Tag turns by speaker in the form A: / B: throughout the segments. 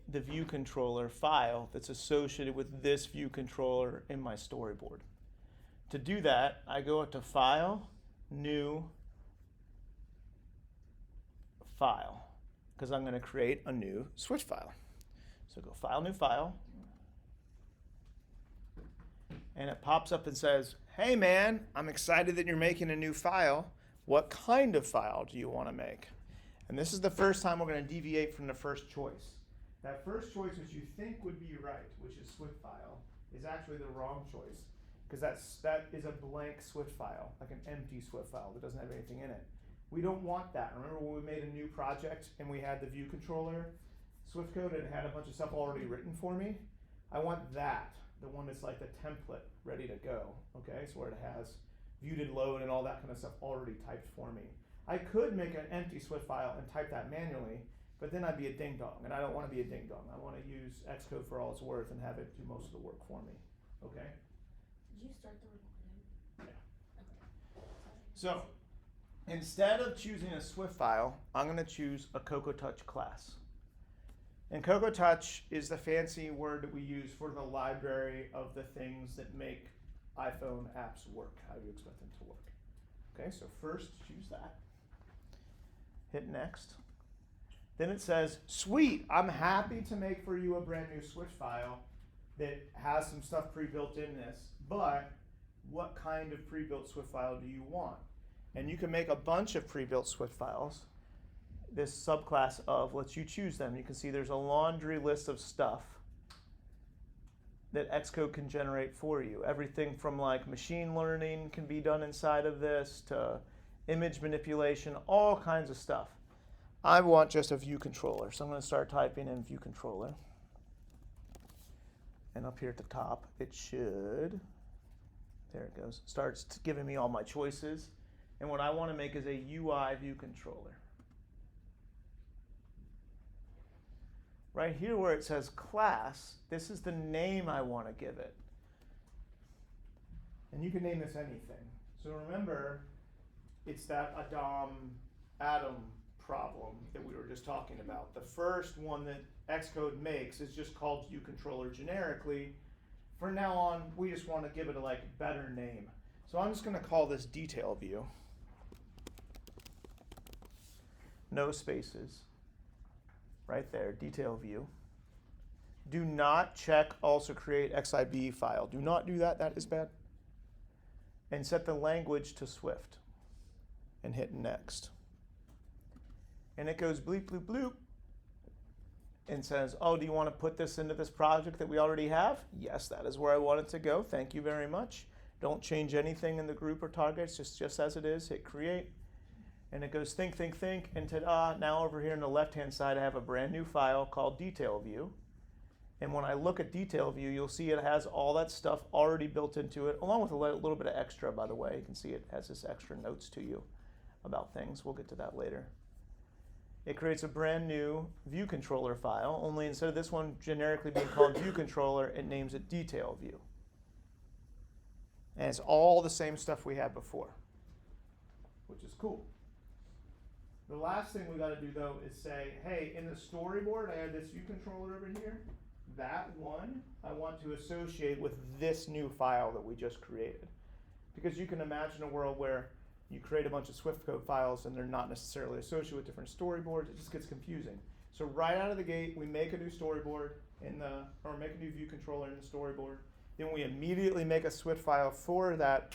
A: the view controller file that's associated with this view controller in my storyboard. To do that, I go up to File, New, File, because I'm going to create a new switch file. So go File, New File, and it pops up and says, hey man, I'm excited that you're making a new file. What kind of file do you want to make? And this is the first time we're going to deviate from the first choice. That first choice, which you think would be right, which is Swift file, is actually the wrong choice, because that is a blank Swift file, like an empty Swift file that doesn't have anything in it. We don't want that. Remember when we made a new project and we had the view controller Swift code and it had a bunch of stuff already written for me? I want that, the one that's like the template ready to go, okay? So where it has viewed load and all that kind of stuff already typed for me. I could make an empty Swift file and type that manually, but then I'd be a ding-dong, and I don't want to be a ding-dong. I want to use Xcode for all it's worth and have it do most of the work for me, okay?
B: Did you start the recording?
A: Yeah.
B: Okay.
A: So, instead of choosing a Swift file, I'm going to choose a CocoaTouch class. And CocoaTouch is the fancy word that we use for the library of the things that make iPhone apps work, how you expect them to work. Okay, so first choose that. Hit next. Then it says, sweet, I'm happy to make for you a brand new Swift file that has some stuff pre-built in this, but what kind of pre-built Swift file do you want? And you can make a bunch of pre-built Swift files. This subclass of lets you choose them. You can see there's a laundry list of stuff that Xcode can generate for you. Everything from like machine learning can be done inside of this to image manipulation, all kinds of stuff. I want just a view controller, so I'm going to start typing in view controller. And up here at the top, it should, there it goes, starts giving me all my choices. And what I want to make is a UI view controller. Right here where it says class, this is the name I want to give it. And you can name this anything. So remember, it's that Adam problem that we were just talking about. The first one that Xcode makes is just called view controller generically. From now on, we just want to give it a better name. So I'm just going to call this detail view. No spaces. Right there, detail view. Do not check also create XIB file. Do not do that, that is bad. And set the language to Swift. And hit next. And it goes bleep, bloop, bloop. And says, oh, do you want to put this into this project that we already have? Yes, that is where I want it to go. Thank you very much. Don't change anything in the group or targets, just as it is. Hit create. And it goes think, think, think, and ta-da, now over here on the left-hand side, I have a brand new file called detail view. And when I look at detail view, you'll see it has all that stuff already built into it, along with a little bit of extra, by the way. You can see it has this extra notes to you about things. We'll get to that later. It creates a brand new view controller file, only instead of this one generically being called view controller, it names it detail view. And it's all the same stuff we had before, which is cool. The last thing we got to do, though, is say, hey, in the storyboard, I have this view controller over here. That one I want to associate with this new file that we just created. Because you can imagine a world where you create a bunch of Swift code files and they're not necessarily associated with different storyboards. It just gets confusing. So right out of the gate, we make a new storyboard or make a new view controller in the storyboard. Then we immediately make a Swift file for that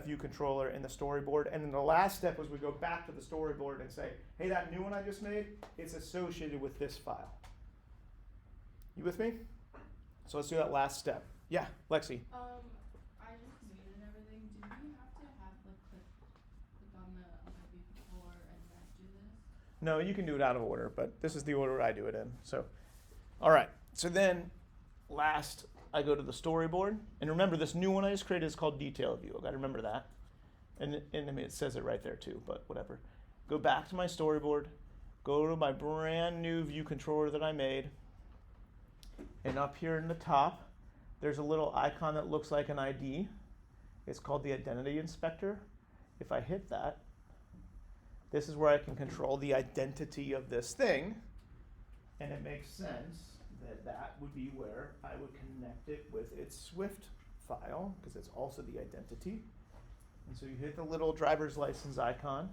A: view controller in the storyboard. And then the last step is we go back to the storyboard and say, hey, that new one I just made, it's associated with this file. You with me? So let's do that last step. Yeah, Lexi.
C: I just made and everything. Do we have to have click on the view controller and then do this?
A: No, you can do it out of order, but this is the order I do it in. So, all right. So then last, I go to the storyboard. And remember, this new one I just created is called detail view. I've got to remember that. And I mean, it says it right there too, but whatever. Go back to my storyboard. Go to my brand new view controller that I made. And up here in the top, there's a little icon that looks like an ID. It's called the Identity Inspector. If I hit that, this is where I can control the identity of this thing. And it makes sense that that would be where I would connect it with its Swift file, because it's also the identity. And so you hit the little driver's license icon,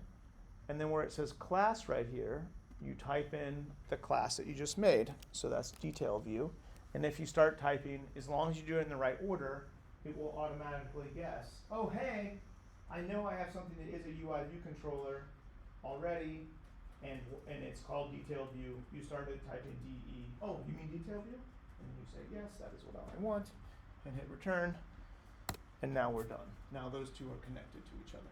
A: and then where it says class right here, you type in the class that you just made. So that's detail view. And if you start typing, as long as you do it in the right order, it will automatically guess, oh, hey, I know I have something that is a UI view controller already, and it's called detail view. You started typing DE. Oh, you mean detail view? And you say, yes, that is what I want, and hit return. And now we're done. Now those two are connected to each other.